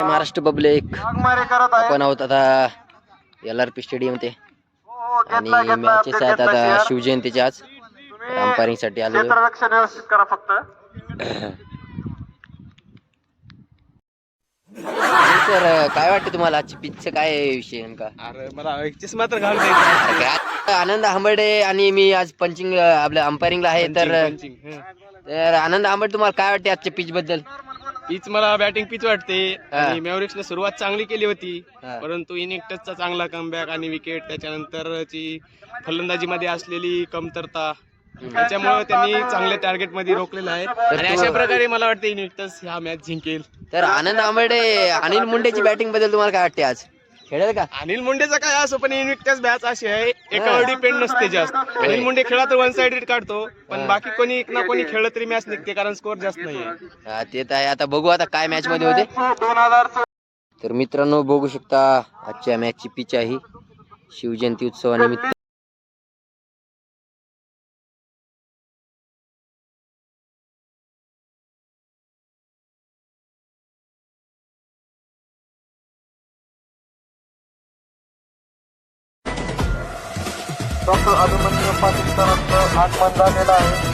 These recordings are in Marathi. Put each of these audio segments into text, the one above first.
महाराष्ट्र पब्लिक आपण आहोत आता LRP स्टेडियम ते आणि मॅचेस आहेत आता शिवजयंतीचे आज अंपायरिंग साठी आलो. सर काय वाटतं तुम्हाला आजची पिचचं काय विषय नेमका? अरे मला एकच मात्र घालून द्यायचं. आनंद आंबर्डे आणि मी आज पंचिंग आपल्या अंपायरिंगला आहे. तर आनंद आंबर्डे तुम्हाला काय वाटते आजच्या पिच बद्दल? पिच मला बॅटिंग पिच वाटते आणि मॅव्हरिक्सने सुरुवात चांगली केली होती, परंतु इनिंगचा चांगला कमबॅक आणि विकेट त्याच्यानंतरची फलंदाजीमध्ये असलेली कमतरता त्याच्यामुळे त्यांनी चांगल्या टार्गेट मध्ये रोखलेलं आहे आणि अशा प्रकारे मला वाटतं इनिंगच ह्या मॅच जिंकेल. तर आनंद आंबर्डे अनिल मुंडेची बॅटिंग बद्दल तुम्हाला काय वाटते? आज खेळेल का? अनिल मुंडेचा काय असो, पण इनिंगच मॅच अशी आहे एकावर डिपेंड नसते जास्त. अनिल मुंडे खेळला तर वन साइडेड काढतो, पण बाकी कोणी ना कोणी खेळलं तरी मॅच निघते कारण स्कोर जास्त नाहीये. ते तर आहे. आता बघू आता काय मॅच मध्ये होते. तर मित्रांनो बघू शकता आजच्या मॅचची पिच आहे शिवजयंती उत्सवानिमित्त. डॉक्टर अभिमन्यू पाटील सरांचं आगमन झालेलं आहे.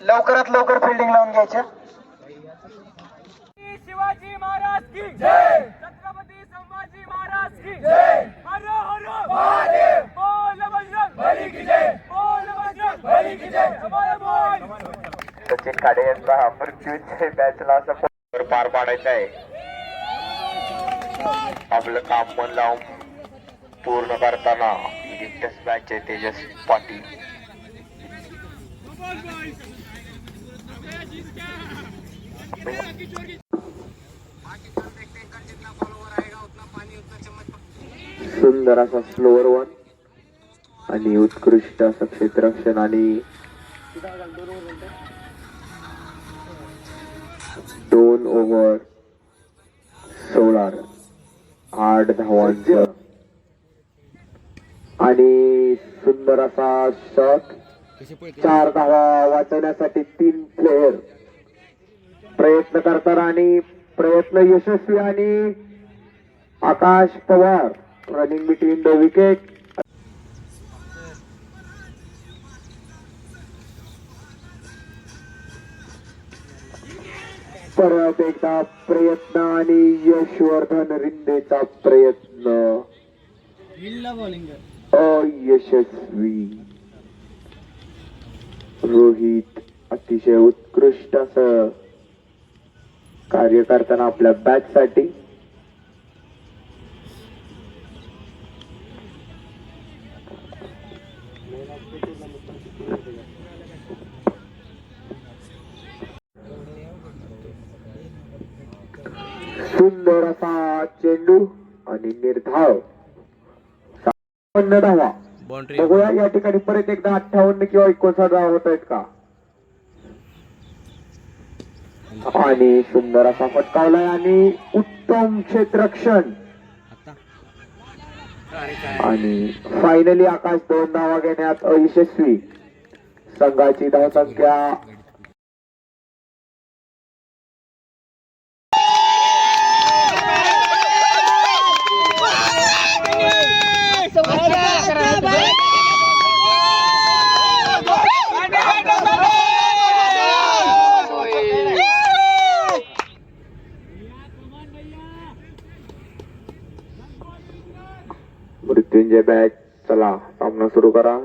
लवकरात लवकर फिल्डिंग लावून घ्यायच्या. शिवाजी महाराज की जय, छत्रपती संभाजी महाराज की जय, हर हर महादेव, बोल बजरंग बली की जय, बोल बजरंग बली की जय, बोल. सचिन काडे यांचा मृत्यूचे मॅचला सफर पार पाडायचा आहे. आपलं काम मन लावून पूर्ण करताना टेस्ट मॅच आहे तेजस पाटील. सुंदर असा स्लोअर वन आणि उत्कृष्ट असं क्षेत्ररक्षण आणि 2 ओव्हर 16 8 धावांचं आणि सुंदर असा शॉट. 4 धावा वाचवण्यासाठी 3 प्लेयर प्रयत्न करतात आणि प्रयत्न यशस्वी आणि Akash Pawar running between the wicket. परत एकदा प्रयत्न आणि यशवर्धन रिंदेचा प्रयत्न अयशस्वी. रोहित अतिशय उत्कृष्ट असं कार्य करताना आपल्या बॅच साठी सुंदर असा चेंडू आणि निर्धाव 56 धावा. बघूया या ठिकाणी परत एकदा 58 किंवा 59 धावा होत आहेत का. आणि सुंदर असा फटकावलाय आणि उत्तम क्षेत्ररक्षण आणि फायनली आकाश 2 धावा घेण्यात अयशस्वी. संघाची धावसंख्या मृत्युंजय बॅच. चला सामना सुरू करा.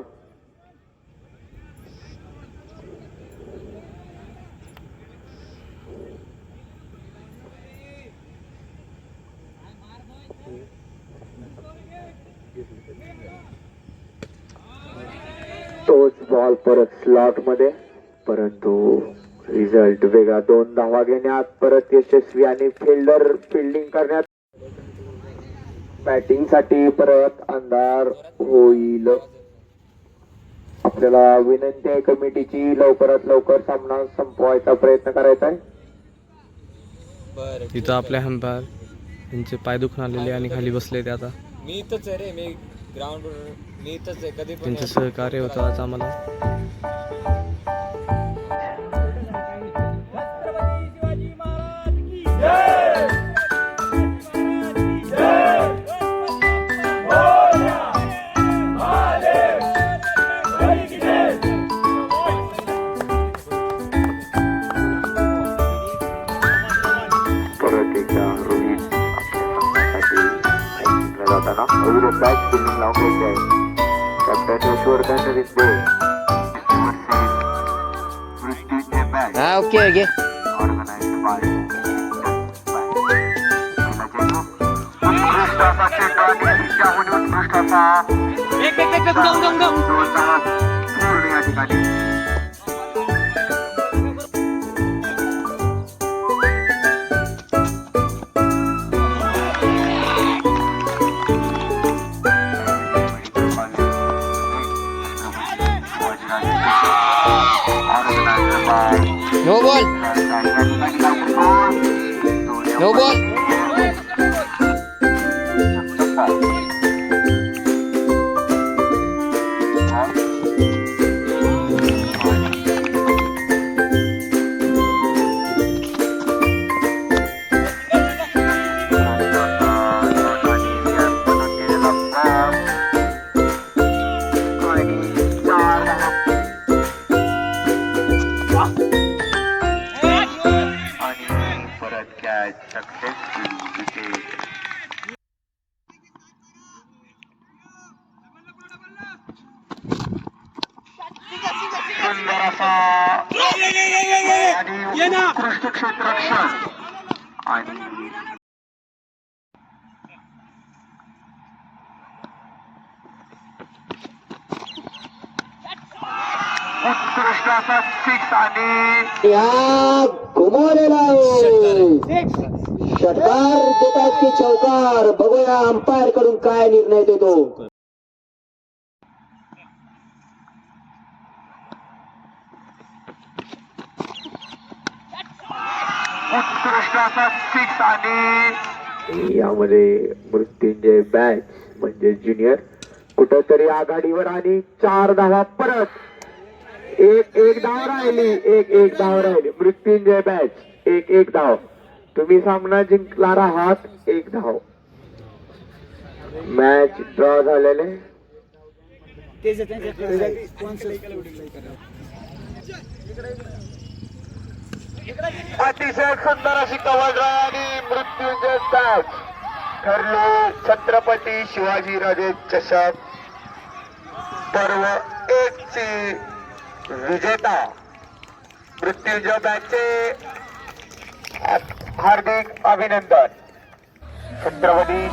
तोच बॉल परत स्लॉट मध्ये, परंतु रिझल्ट वेगळा. 2 धावा घेण्यात परत यशस्वी आणि फिल्डिंग करण्यात. बॅटिंग साठी परत अंधार होईल. आपल्याला विनंती आहे कमिटीची लवकरात लवकर सामना संपवायचा प्रयत्न करायचा आहे. तिथं आपल्या हंपायर त्यांचे पाय दुखून आलेले आणि खाली बसले ते आता. मी इथंच आहे रे, मी ग्राउंडवर मी इथंच आहे. कधी पण त्यांचं सहकार्य होतं आज आम्हाला. छत्रपती शिवाजी महाराज की जय. परत एकदा रोहित जाताना बॅच फिल्डिंग लावून घ्यायची आहे. कॅप्टन यशवर्धन रिंदे. हा ओके ओके. ऑर्गनाइज्ड बाय या ठिकाणी नो बॉल. No ball. सुंदर असा आणि उत्कृष्ट क्षेत्ररक्षण आणि उत्कृष्ट असा 6 आणि या घुमवलेला षटकार देतात की चौकार. बघूया अंपायर कडून काय निर्णय देतो. उत्कृष्ट असा 6 आणि यामध्ये मृत्युंजय बॅच म्हणजे ज्युनियर कुठंतरी आघाडीवर आणि 4 धावा परत. एक धाव राहिली. एक धाव राहिली. मृत्युंजय बॅच 1 धाव. तुम्ही सामना जिंकणार आहात. 1 धाव. मॅच ड्रॉ झालेले. अतिशय सुंदर अशी कव्हर आणि मृत्युंजय बॅच ठरली छत्रपती शिवाजीराजे चषक पर्व 1 ची विजेता. मृत्युंजय बॅचचे हार्दिक अभिनंदन. छत्रपती